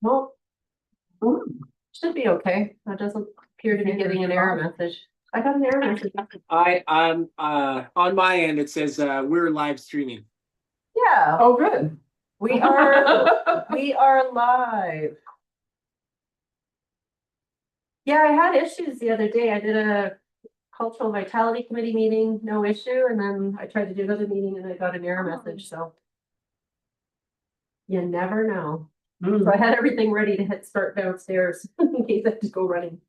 Well, should be okay. That doesn't appear to be getting an error message. I got an error message. I'm on my end it says we're live streaming. Yeah, Oh, good. we are live. Yeah, I had issues the other day. I did a cultural vitality committee meeting, no issue, and then I tried to do another meeting and I got an error message, so. You never know. So I had everything ready to hit start downstairs in case I had to go running.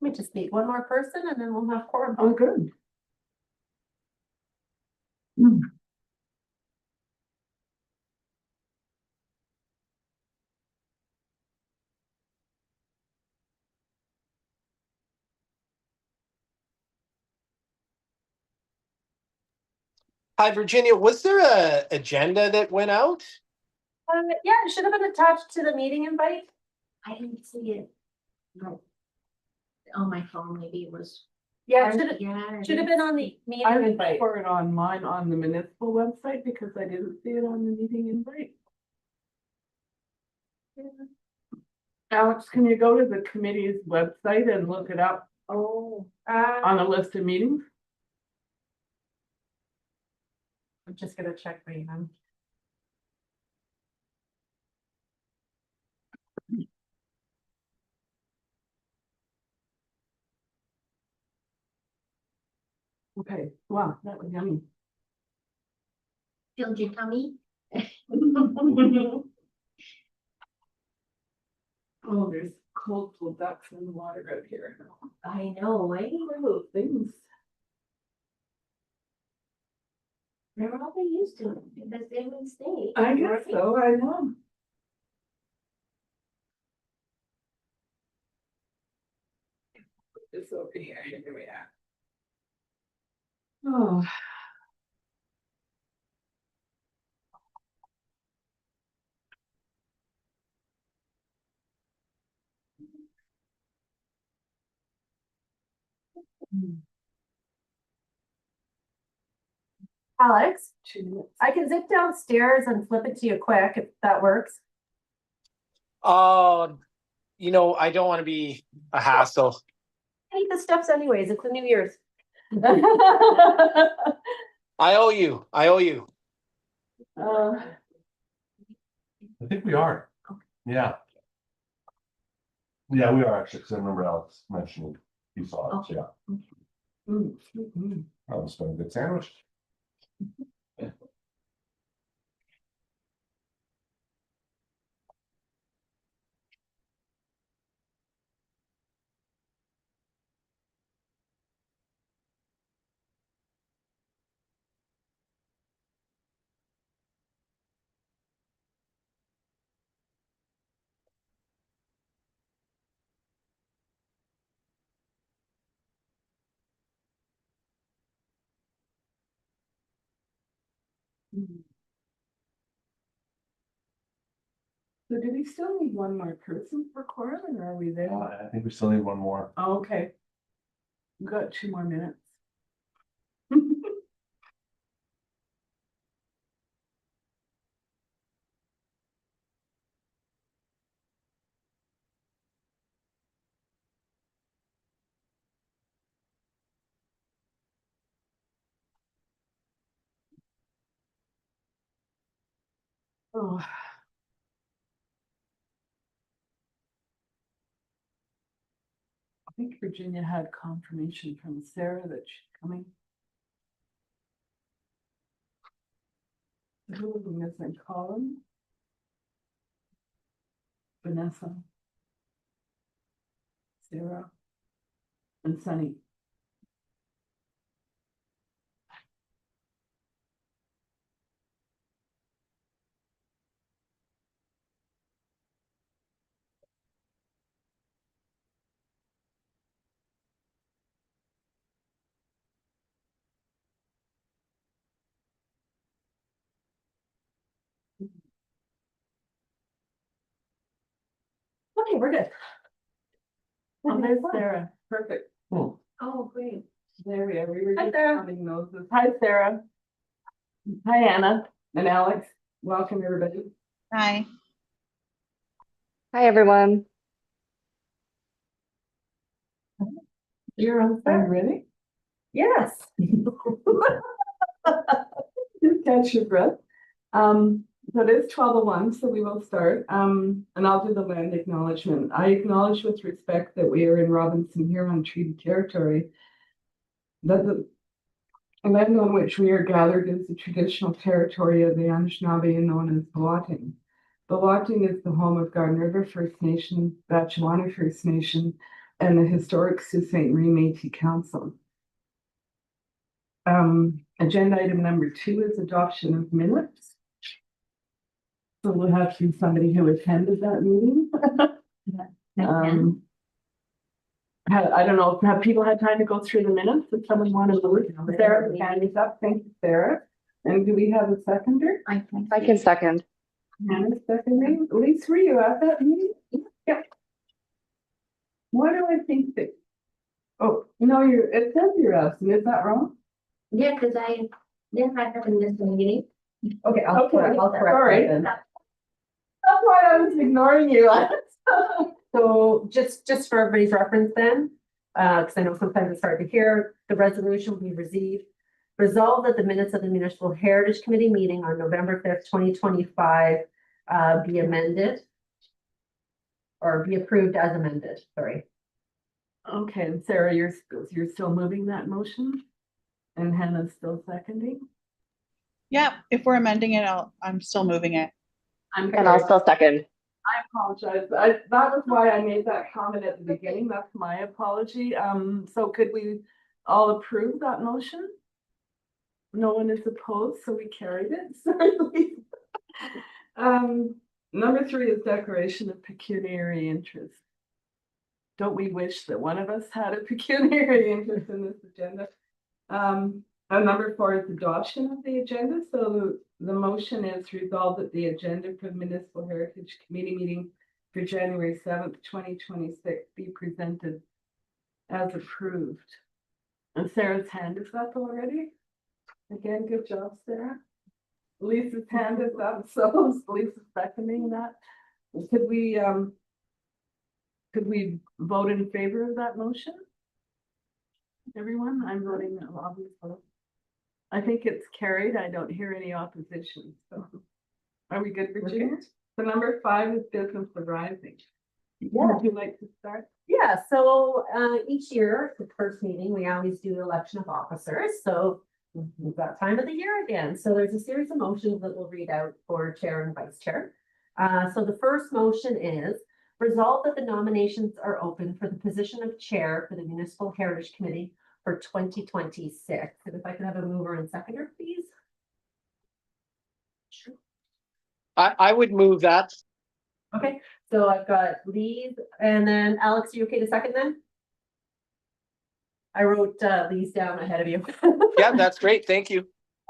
We just need one more person and then we'll have quorum. Oh, good. Hi Virginia, was there a agenda that went out? Yeah, it should have been attached to the meeting invite. I didn't see it. No. On my phone, maybe it was. Yeah, Yeah. should have been on the meeting I didn't invite. for it on mine on the municipal website because I didn't see it on the meeting invite. Alex, can you go to the committee's website and look it up Oh, on a list of meetings? I'm just gonna check my email. Okay, wow, that was yummy. Filled your tummy? Oh, there's colorful ducks in the water out here. I know, eh? Little things. They're probably used to it because they would stay. I guess so, I know. It's over here, here we are. Oh. Alex, 2 minutes. I can zip downstairs and flip it to you quick if that works. You know, I don't want to be a hassle. I need the stuffs anyways. It's the New Year's. I owe you. I owe you. Uh, I think we are. Yeah. Yeah, we are actually, because I remember Alex mentioning he saw it, yeah. Oh, it's been a good sandwich. So do we still need one more person for quorum or are we there? I think we still need one more. Oh, okay. We've got 2 more minutes. Oh. I think Virginia had confirmation from Sarah that she's coming. Who are we missing? Colin? Vanessa? Sarah? And Sunny? Okay, we're good. Oh, there's Sarah. Perfect. Oh, great. There we are. We were Hi, just Sarah. counting noses. Hi, Sarah. Hi, Anna and Alex. Welcome, everybody. Hi. Hi, everyone. You're on phone, ready? Yes. Just catch your breath. So it is 12:01, so we will start. And I'll do the land acknowledgement. I acknowledge with respect that we are in Robinson Huron Treaty Territory. That the land on which we are gathered is the traditional territory of the Anishinaabe known as Balating. Balating is the home of Garden River First Nation, Batchewana First Nation, and the historic Sault Ste. Marie Métis Council. Agenda item number 2 is adoption of minutes. So we'll have to somebody who attended that meeting. I don't know, have people had time to go through the minutes? If someone wanted to look, Sarah, hand is up. Thank you, Sarah. And do we have a seconder? I can second. Hannah seconding. Elise, were you at that meeting? Yeah. Why do I think that? Oh, no, it says you're absent. Is that wrong? Yeah, because I didn't have in this meeting. Okay, Okay, I'll correct sorry. that then. That's why I was ignoring you. So just for everybody's reference then, because I know sometimes it's hard to hear, the resolution we received. Resolved that the minutes of the Municipal Heritage Committee meeting on November 5th, 2025 be amended. Or be approved as amended, sorry. Okay, and Sarah, you're still moving that motion? And Hannah's still seconding? Yeah, if we're amending it, I'm still moving it. I'm And I'll still second. I apologize. That was why I made that comment at the beginning. That's my apology. So could we all approve that motion? No one is opposed, so we carried it. Sorry. Number 3 is declaration of pecuniary interest. Don't we wish that one of us had a pecuniary interest in this agenda? And number 4 is adoption of the agenda. So the motion is resolved that the agenda for the Municipal Heritage Committee meeting for January 7th, 2026 be presented as approved. And Sarah's hand is up already. Again, good job, Sarah. Lisa's hand is up, so Lisa's seconding that. Could we vote in favor of that motion? Everyone, I'm voting no, obviously. I think it's carried. I don't hear any opposition, so. Are we good, Virginia? So number 5 is business arising. Yeah. Would you like to start? Yeah, so each year, the first meeting, we always do election of officers. So we've got time of the year again. So there's a series of motions that we'll read out for chair and vice chair. So the first motion is resolve that the nominations are open for the position of chair for the Municipal Heritage Committee for 2026. And if I could have a mover and seconder, please. Sure. I would move that. Okay, so I've got Lee's and then Alex, you okay to second then? I wrote Lee's down ahead of you. Yeah, that's great. Thank you.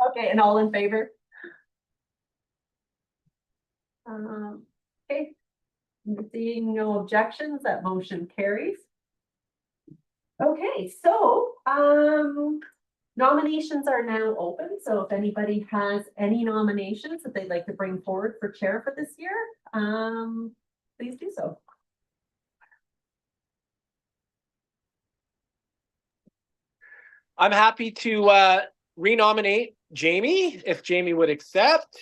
Okay, and all in favor? Okay. Seeing no objections, that motion carries. Okay, so nominations are now open. So if anybody has any nominations that they'd like to bring forward for chair for this year, please do so. I'm happy to renominate Jamie, if Jamie would accept.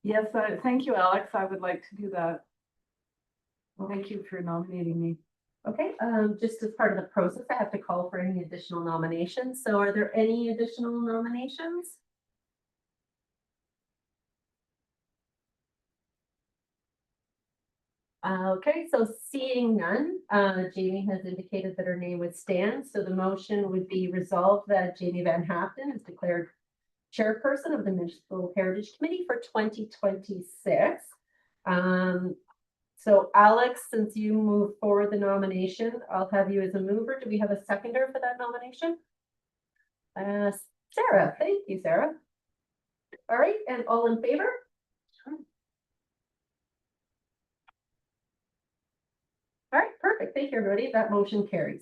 Yes, thank you, Alex. I would like to do that. Well, thank you for nominating me. Okay, just as part of the process, I have to call for any additional nominations. So are there any additional nominations? Okay, so seeing none, Jamie has indicated that her name would stand, so the motion would be resolved that Jamie Van Haften is declared chairperson of the Municipal Heritage Committee for 2026. So Alex, since you moved forward the nomination, I'll have you as a mover. Do we have a seconder for that nomination? Sarah, thank you, Sarah. All right, and all in favor? All right, perfect. Thank you, everybody. That motion carries.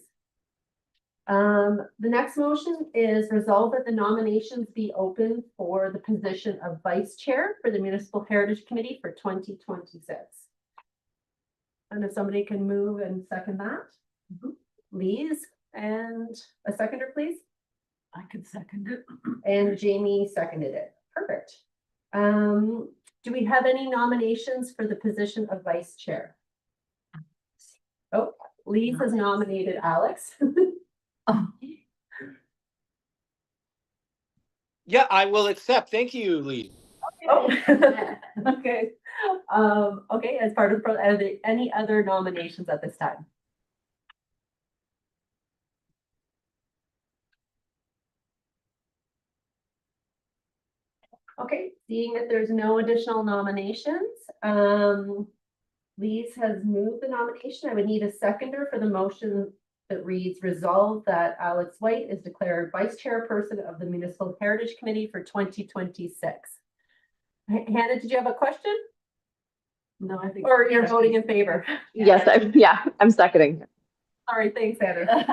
The next motion is resolved that the nominations be open for the position of vice chair for the Municipal Heritage Committee for 2026. And if somebody can move and second that. Lise, and a seconder, please. I could second it. And Jamie seconded it. Perfect. Do we have any nominations for the position of vice chair? Oh, Lise has nominated Alex. Yeah, I will accept. Thank you, Lee. Oh, okay. Okay, as part of, are there any other nominations at this time? Okay, seeing that there's no additional nominations, Lise has moved the nomination. I would need a seconder for the motion that reads resolve that Alex White is declared vice chairperson of the Municipal Heritage Committee for 2026. Hannah, did you have a question? No, I think. Or you're voting in favor? Yes, I'm seconding. Sorry, thanks, Hannah.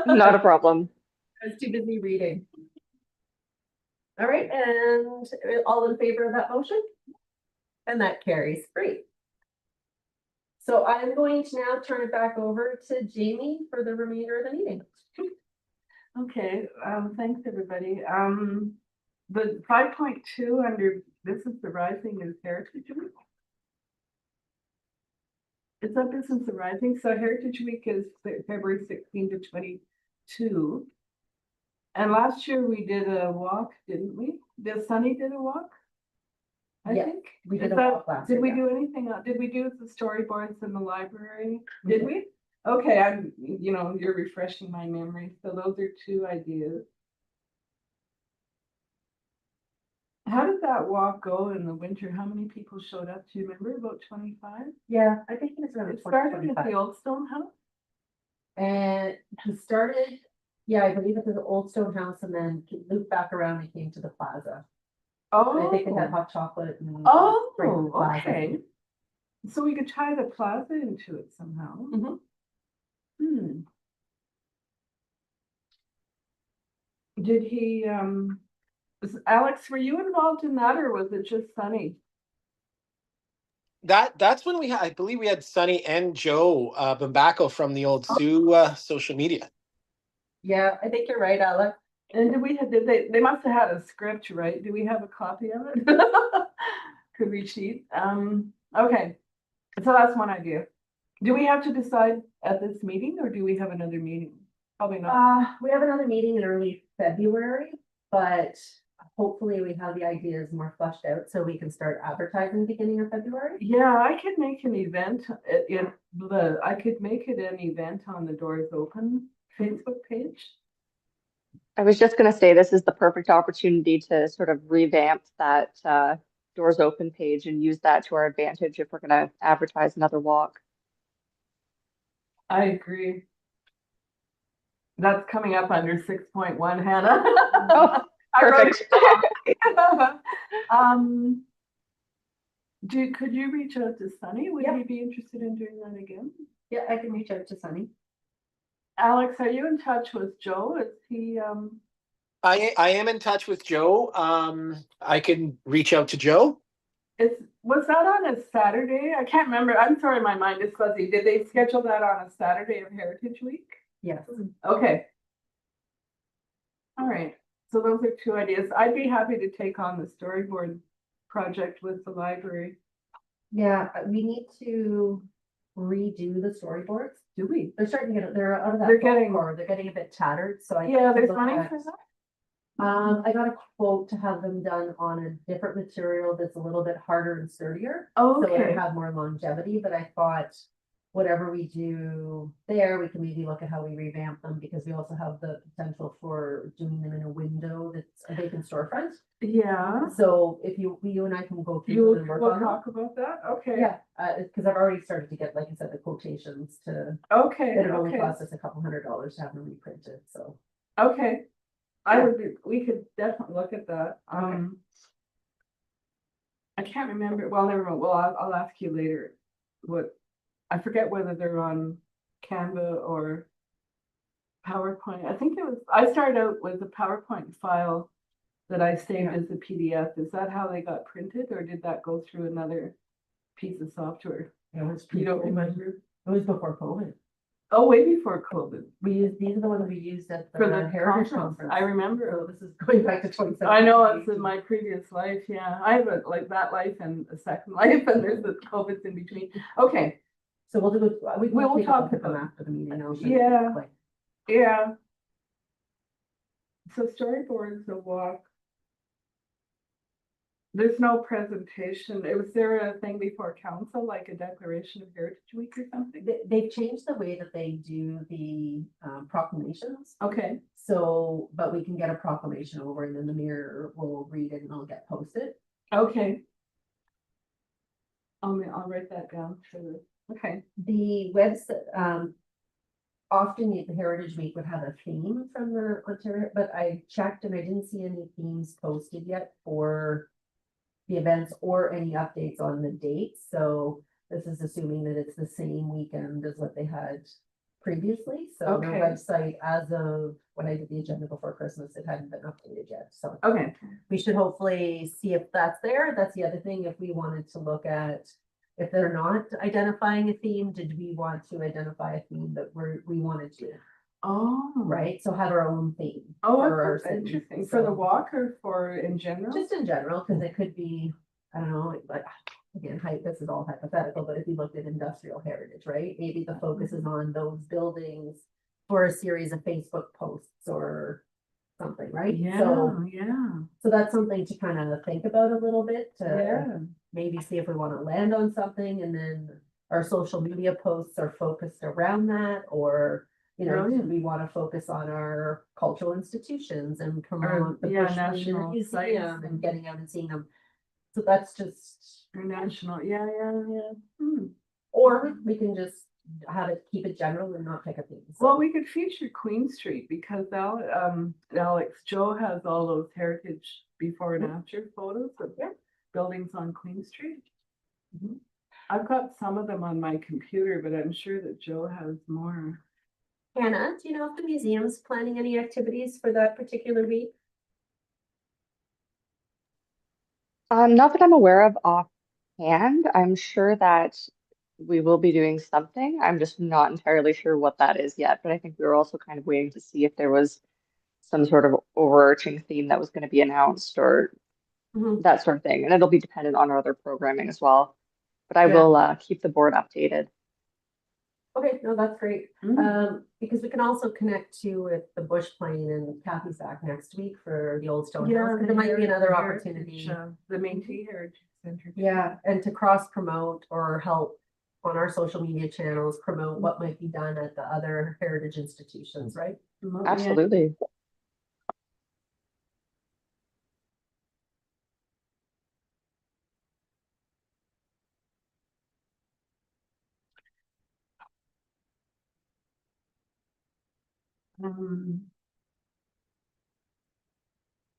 Not a problem. I was too busy reading. All right, and all in favor of that motion? And that carries. Great. So I'm going to now turn it back over to Jamie for the remainder of the meeting. Okay, thanks, everybody. The 5.2 under Business Arising is Heritage Week. It's not Business Arising, so Heritage Week is February 16 to 22. And last year we did a walk, didn't we? Did Sunny did a walk? I Yeah, think. we did Is a that- walk last Did year, we yeah. do anything else? Did we do the storyboards in the library? We Did did. we? Okay, you're refreshing my memory. So those are two ideas. How did that walk go in the winter? How many people showed up? Do you remember? About 25? Yeah, I think it's around It started at 2025. the Old Stone House. And he started, yeah, I believe it was the Old Stone House and then looped back around and came to the plaza. And I think they had hot chocolate and. drank at the Oh, plaza. okay. So we could tie the plaza into it somehow. Mhm. Hmm. Did he, Alex, were you involved in that or was it just Sunny? That's when I believe we had Sunny and Joe Bambaco from the old Sioux social media. Yeah, I think you're right, Alex. And they must have had a script, right? Do we have a copy of it? Could we cheat? Okay. So that's one idea. Do we have to decide at this meeting or do we have another meeting? Probably not. We have another meeting in early February, but hopefully we have the ideas more fleshed out so we can start advertising beginning of February. Yeah, I could make an event I could make it an event on the Doors Open Facebook page. I was just going to say this is the perfect opportunity to sort of revamp that Doors Open page and use that to our advantage if we're going to advertise another walk. I agree. That's coming up under 6.1, Hannah. Oh, I wrote perfect. it could you reach out to Sunny? Would Yeah. he be interested in doing that again? Yeah, I can reach out to Sunny. Alex, are you in touch with Joe? Is he I am in touch with Joe. I can reach out to Joe. was that on a Saturday? I can't remember. I'm sorry, my mind is fuzzy. Did they schedule that on a Saturday of Heritage Week? Yes. Okay. All right. So those are two ideas. I'd be happy to take on the storyboard project with the library. Yeah, we need to redo the storyboards. Do we? They're starting to get, they're out of that. They're getting- folklore. They're getting a bit tattered, so I. Yeah, need to there's look money at- for that. I got a quote to have them done on a different material that's a little bit harder and sturdier. Oh, So okay. it'll have more longevity, but I thought whatever we do there, we can maybe look at how we revamp them, because we also have the potential for doing them in a window that's a vacant storefront. Yeah, So if you and I can go through and work we'll on them. talk about that, okay. Yeah, because I've already started to get, like I said, the quotations to, Okay, it'd only okay, cost us a couple $100 to have them reprinted, so. okay. We could definitely look at that, Okay. I can't remember, well, never mind, well, I'll ask you later. What, I forget whether they're on Canva or PowerPoint. I think it was, I started out with a PowerPoint file that I saved Yeah. as a PDF. Is that how they got printed, or did that go through another piece of software? It was You don't pre-COVID. remember? It was before COVID. Oh, way before COVID. We used, these are the ones we used at For the the Heritage conference, Conference. I remember. So this is going back to 2017. I know it's in my previous life, yeah. I have a, like that life and a second life, and there's the COVID's in between. Okay, So we'll do it, we We'll will take a talk look at them about it. after the meeting. I'll show Yeah. you, like, yeah. So storyboards, a walk. There's no presentation. Was there a thing before council, like a declaration of Heritage Week or something? They've changed the way that they do the proclamations. Okay, So, but we can get a proclamation over and then the mayor will read it and it'll get posted. okay. I'll write that down for the, okay. The website, often the Heritage Week would have a theme from the Ontario, but I checked and I didn't see any themes posted yet for the events or any updates on the dates. So this is assuming that it's the same weekend as what they had previously. So their Okay. website, as of when I did the agenda before Christmas, it hadn't been updated yet. So Okay, we should hopefully see if that's there. That's the other thing. If we wanted to look at, if they're not identifying a theme, did we want to identify a theme that we wanted to, oh. right? So have our own theme. Oh, for our that's city. interesting. For the So- walk or for in general? Just in general, because it could be, I don't know, like, again, this is all hypothetical, but if you looked at industrial heritage, right? Maybe the focus is on those buildings for a series of Facebook posts or something, right? Yeah, yeah, So that's something to kind of think about a little bit, to yeah. maybe see if we want to land on something, and then our social media posts are focused around that, or, you know, do Brilliant. we want to focus on our cultural institutions and promote the yeah, Bush Lane national Museum sites. and getting out and seeing them. So that's just, Or national, yeah, yeah, yeah. Hmm. or we can just have it, keep it general and not pick a theme. So- Well, we could feature Queen Street because Alex Joe has all those heritage before and after photos of buildings on Queen Street. Mhm. I've got some of them on my computer, but I'm sure that Joe has more. Hannah, do you know if the museum's planning any activities for that particular week? Not that I'm aware of offhand. I'm sure that we will be doing something. I'm just not entirely sure what that is yet, but I think we were also kind of waiting to see if there was some sort of overarching theme that was going to be announced or Mhm. that sort of thing. And it'll be dependent on our other programming as well. But I Yeah. will keep the board updated. Okay, no, that's great. Mm. Because we can also connect to with the Bush Plane and Kathy's back next week for the Old Stone Yeah, House, because the it might be another Heritage, opportunity. The Métis Heritage Center. Yeah, and to cross promote or help on our social media channels, promote what might be done at the other heritage institutions, right? Yeah. Absolutely.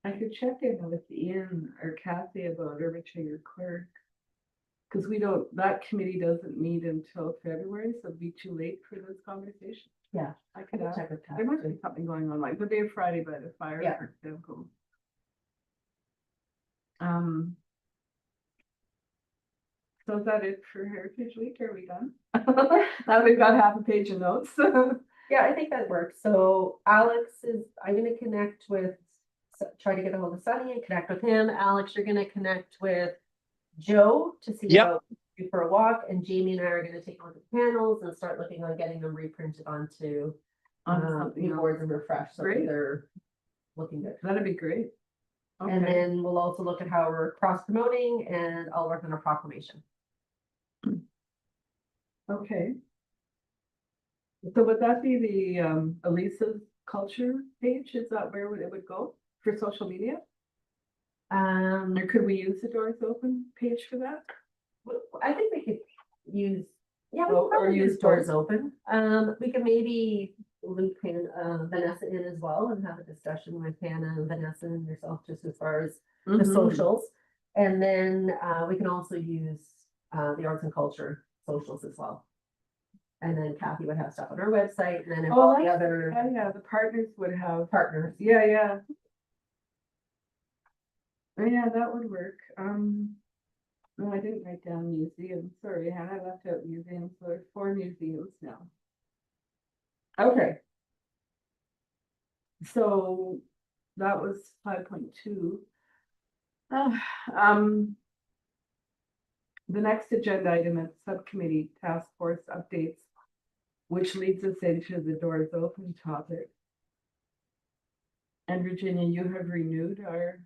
I could check in with Ian or Kathy about arbitrator clerk. Because we don't, that committee doesn't meet until February, so it'd be too late for this conversation. Yeah. I could I'll ask. check with There Kathy must be too. something going on, like the day of Friday by the fire, Yeah. for example. So is that it for Heritage Week? Are we done? Now we've got half a page of notes. Yeah, I think that works. So Alex is, I'm gonna connect with, try to get a hold of Sunny and connect with him. Alex, you're gonna connect with Joe to see Yep. about you for a walk, and Jamie and I are gonna take a look at the panels and start looking on getting them reprinted onto On something new else. boards and refresh, so that Great. they're looking good. That'd be great. And Okay, then we'll also look at how we're cross promoting, and I'll work on a proclamation. okay. So would that be the Elisa's culture page? Is that where it would go for social media? Or could we use the Doors Open page for that? I think we could use, yeah, we Oh, could or probably use use doors both. open. We could maybe loop in, Vanessa in as well and have a discussion with Hannah and Vanessa and yourself, just as far as the Mhm. socials. And then, we can also use, the arts and culture socials as well. And then Kathy would have stuff on her website, and then if Oh, all the that's- other Yeah, the partners would have, partners. yeah. Yeah, that would work. No, I didn't write down museums. Sorry, Hannah, I left out museums. So there's 4 museums now. Okay. So that was 5.2. The next agenda item is subcommittee task force updates, which leads us into the Doors Open topic. And Virginia, you have renewed or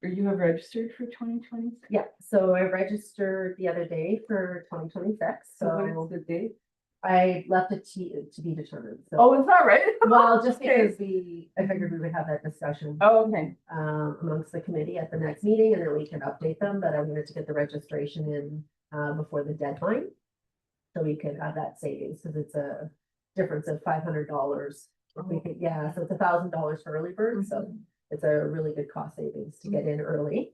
you have registered for 2026? Yeah, so I registered the other day for 2026, So what so is the date? I left it to be determined, so. Oh, is that right? Well, just Okay. because I figured we would have that discussion. Oh, okay. Amongst the committee at the next meeting, and then we can update them, but I wanted to get the registration in, before the deadline. So we could have that savings, because it's a difference of $500. If we could, yeah, so it's $1,000 for early bird, so it's a really good cost savings to get in early.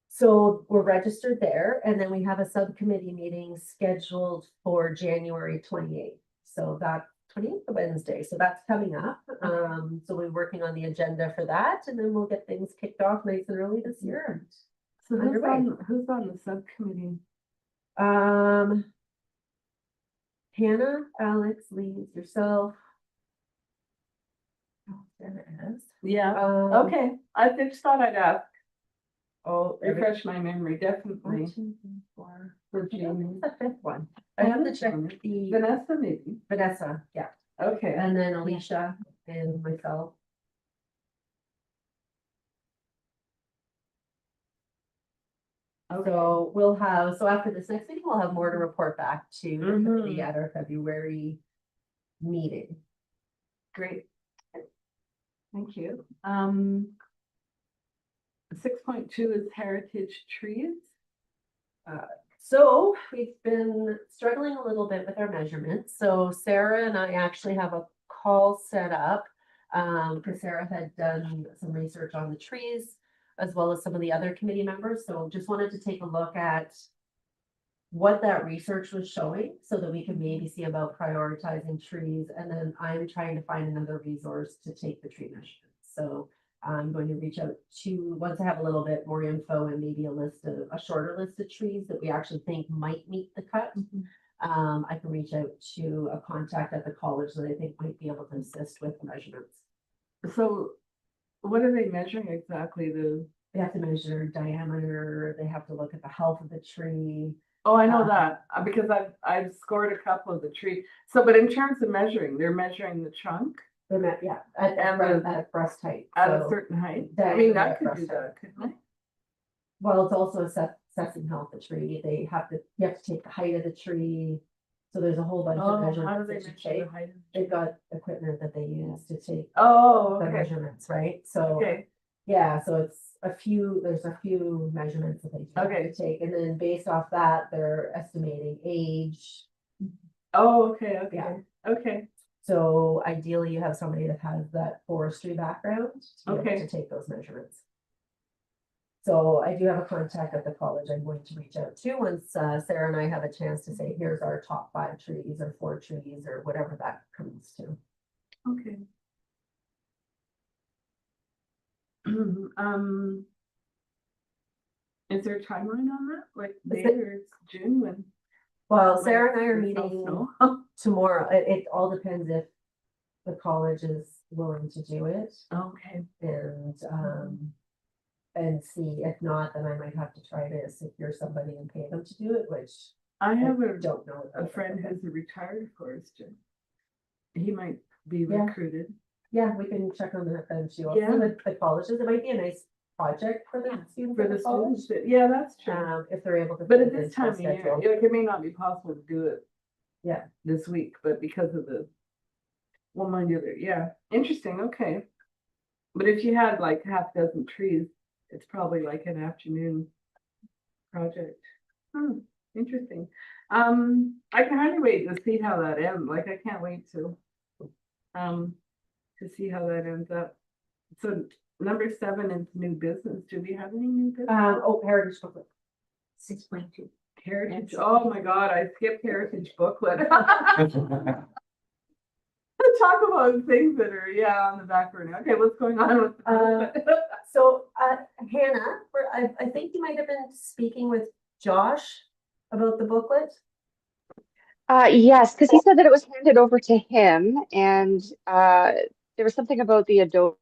So we're registered there, and then we have a subcommittee meeting scheduled for January 28th. So that 28th, the Wednesday, so that's coming up. So we're working on the agenda for that, and then we'll get things kicked off nice and early this year. So Underway. who's on the subcommittee? Hannah, Alex, Lee, yourself. Oh, there it is. Yeah, okay. I just thought I'd ask, Oh, refresh my memory, 1, definitely 2, 3, 4. for I don't think Jamie. it's the fifth one. I have to check the Vanessa, maybe. Vanessa, yeah, Okay. and then Alicia and myself. Okay. So we'll have, so after this next meeting, we'll have more to report back to the committee Mhm. at our February meeting. Great. Thank you. 6.2 is heritage trees. So we've been struggling a little bit with our measurements. So Sarah and I actually have a call set up. Because Sarah had done some research on the trees as well as some of the other committee members. So just wanted to take a look at what that research was showing so that we can maybe see about prioritizing trees. And then I'm trying to find another resource to take the tree measurements. So I'm going to reach out to, once I have a little bit more info and maybe a shorter list of trees that we actually think might meet the cut. I can reach out to a contact at the college that I think might be able to assist with the measurements. So what are they measuring exactly? They have to measure diameter, they have to look at the health of the tree. Oh, I know that because I've scored a couple of the tree. So, but in terms of measuring, they're measuring the trunk Yeah, And at breast height. at a So, certain height. I mean, diameter I at could breast do that, couldn't I? well, it's also assessing health of the tree. You have to take the height of the tree. So there's a whole bunch of Oh, how do measurements they that you measure take. the height? They've got equipment that they use to take Oh, the okay, measurements, right? So, okay, yeah, so there's a few measurements that they have Okay. to take, and then based off that, they're estimating age. oh, okay, Yeah. okay. So ideally, you have somebody that has that forestry background to be able Okay. to take those measurements. So I do have a contact at the college I'm going to reach out to once Sarah and I have a chance to say, here's our top 5 trees or 4 trees or whatever that comes to. Okay. Is there a timeline on that? Like May or it's June when? Well, when Sarah and I are there's no meeting snow? tomorrow. It all depends if the college is willing to do it Okay, and see. If not, then I might have to try to secure somebody and pay them to do it, which I I have don't know. a friend who's a retired forester. He might be Yeah. recruited. Yeah, we can check on that then too. I'll Yeah. see with the colleges, it might be a nice project for the students For at the the college. students, yeah, that's true. If they're able to. But fit at it this into time their of year, schedule. like, it may not be possible to do it. Yeah. This week, but because of the. Well, mind you, yeah, interesting, okay. But if you had like half a dozen trees, it's probably like an afternoon project. Interesting. I can hardly wait to see how that ends, like, I can't wait to see how that ends up. So number 7 is new business. Do we have any new business? Heritage booklet. 6.2. Heritage, oh my God, I skipped heritage booklet. Talk about things that are, yeah, on the back burner. Okay, what's going on with the booklet? So, Hannah, I think you might have been speaking with Josh about the booklet. Yes, because he said that it was handed over to him, and there was something about the Adobe.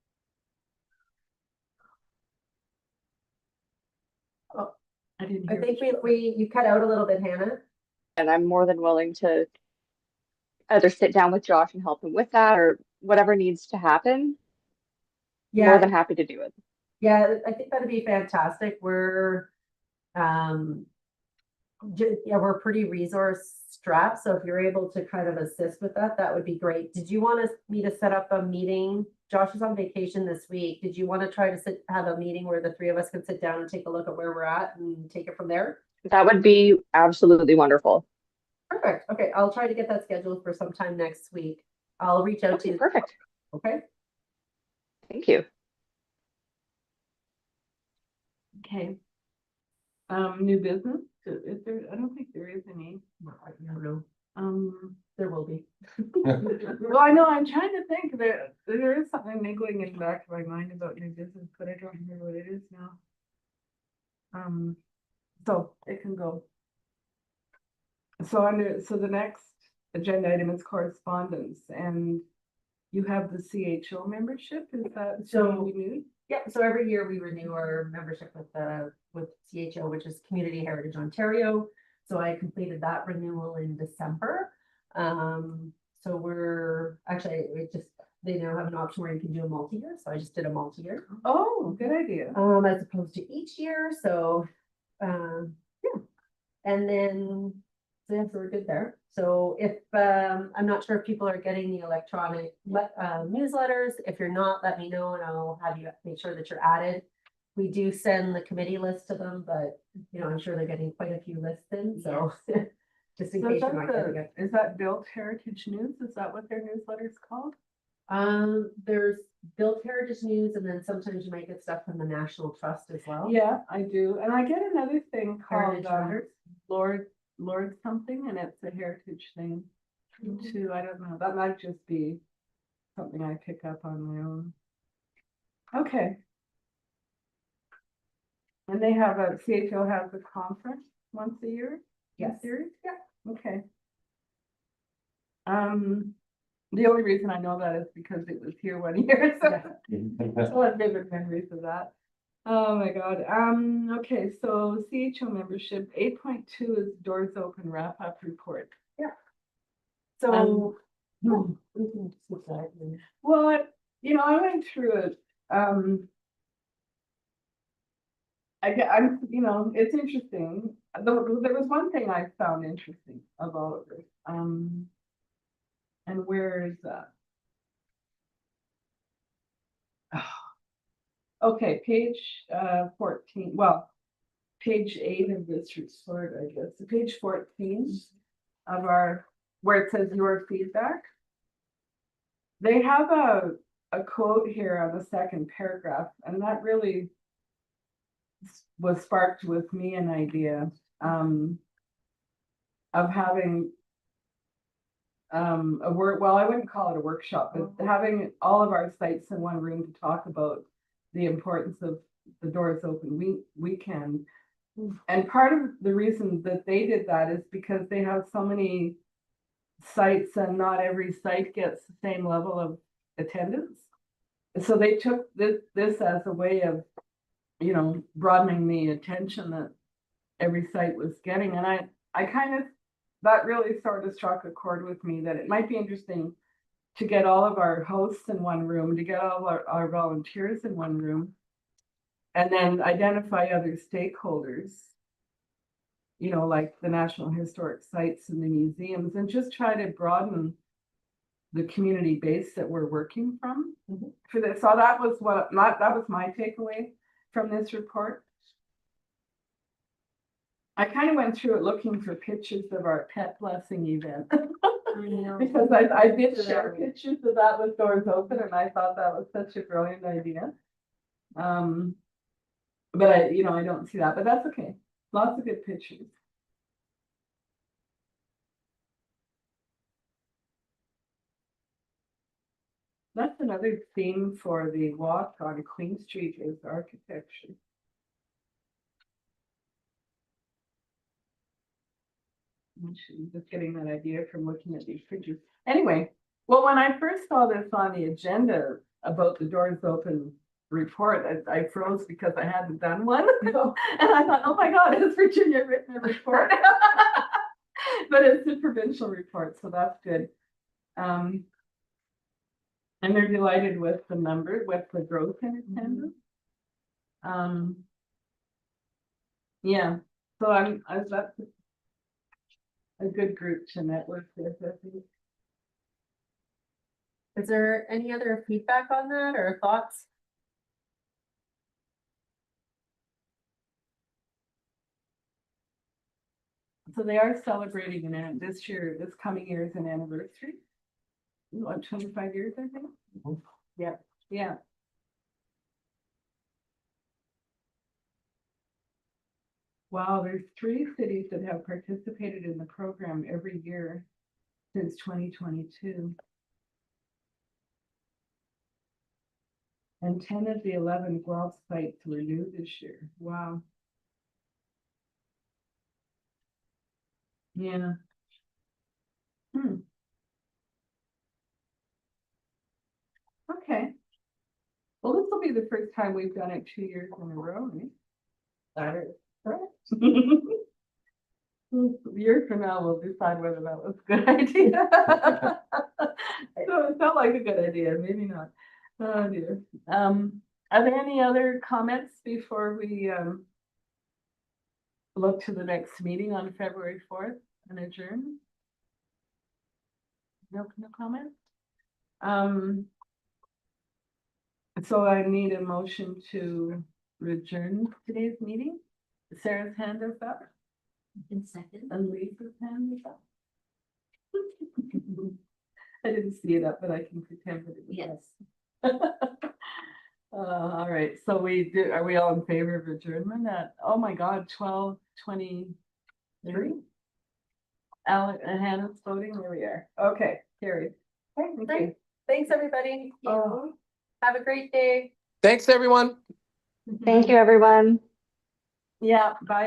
I didn't I hear. think you cut out a little bit, Hannah. And I'm more than willing to either sit down with Josh and help him with that, or whatever needs to happen. More Yeah, than happy to do it. yeah, I think that'd be fantastic. We're we're pretty resource strapped, so if you're able to kind of assist with that, that would be great. Did you want me to set up a meeting? Josh is on vacation this week. Did you want to try to have a meeting where the 3 of us can sit down and take a look at where we're at and take it from there? That would be absolutely wonderful. Perfect. Okay, I'll try to get that scheduled for sometime next week. I'll reach out to Okay, you. perfect. Okay. Thank you. Okay. New business, is there, I don't think there is any. I don't know. There will be. Well, I know, I'm trying to think that there is something niggling in the back of my mind about new business, but I don't remember what it is now. So it can go. So the next agenda item is correspondence, and you have the CHO membership, is that So- renewed? Yep, so every year we renew our membership with CHO, which is Community Heritage Ontario. So I completed that renewal in December. So we're actually, they now have an option where you can do a multi-year, so I just did a multi-year. Oh, good idea. As opposed to each year, so, yeah. And then, so yeah, so we're good there. So if, I'm not sure if people are getting the electronic, newsletters. If you're not, let me know and I'll have you make sure that you're added. We do send the committee list to them, but, you know, I'm sure they're getting quite a few lists in, so. Just in So case you're not getting it. is that Built Heritage News? Is that what their newsletter is called? There's Built Heritage News, and then sometimes you might get stuff from the National Trust as well. Yeah, I do. And I get another thing Heritage called Matters. Lord something, and it's a heritage thing too. I don't know. That might just be something I pick up on my own. Okay. And they have CHO has a conference once a year? Yes. Series? Yeah. Okay. The only reason I know that is because it was here 1 year, so I have vivid memories of that. Oh my God. Okay, so CHO membership, 8.2 is doors open wrap-up report. So. we can skip that. Well, I went through it. It's interesting. There was one thing I found interesting about it. And where is that? Okay, page 14. Well, page 8 of this report, I guess. Page 14 of where it says your feedback. They have a quote here on the second paragraph, and that really was sparked with me an idea of having well, I wouldn't call it a workshop, but having all of our sites in one room to talk about the importance of the doors open weekend. And part of the reason that they did that is because they have so many sites and not every site gets the same level of attendance. So they took this as a way of, broadening the attention that every site was getting. And I kind of, that really sort of struck a chord with me, that it might be interesting to get all of our hosts in one room, to get all of our volunteers in one room. And then identify other stakeholders. You know, like the National Historic Sites and the museums, and just try to broaden the community base that we're working from for this. So that was my takeaway from this report. I kind of went through it looking for pictures of our pet blessing event. Because I did share pictures of that with Doors Open, and I thought that was such a brilliant idea. But I don't see that, but that's okay. Lots of good pictures. That's another theme for the walk on Queen Street is architecture. I'm just getting that idea from looking at these pictures. Anyway, well, when I first saw this on the agenda about the Doors Open report, I froze because I hadn't done one. And I thought, oh my God, has Virginia written a report? But it's a provincial report, so that's good. And they're delighted with the number, with the growth in attendance. Yeah, so that's a good group to network with, I think. Is there any other feedback on that or thoughts? So they are celebrating this coming year is an anniversary. What, 25 years, I think? Yeah, yeah. Wow, there's 3 cities that have participated in the program every year since 2022. And 10 of the 11 Guelph sites were new this year. Wow. Yeah. Okay. Well, this will be the first time we've done it 2 years in a row, right? That is correct. A year from now, we'll decide whether that was a good idea. So it felt like a good idea, maybe not. Oh dear. Are there any other comments before we look to the next meeting on February 4th and adjourn? No comments? So I need a motion to adjourn today's meeting. Sarah's hand is up. In second. And Lisa's hand is up. I didn't see it up, but I can pretend that it was. Yes. All right, so are we all in favor of adjournment at, oh my God, 12:23? Alec and Hannah's voting, there we are. Okay, carried. Thank you. Thanks, everybody. Oh. Have a great day. Thanks, everyone. Thank you, everyone. Yeah, bye.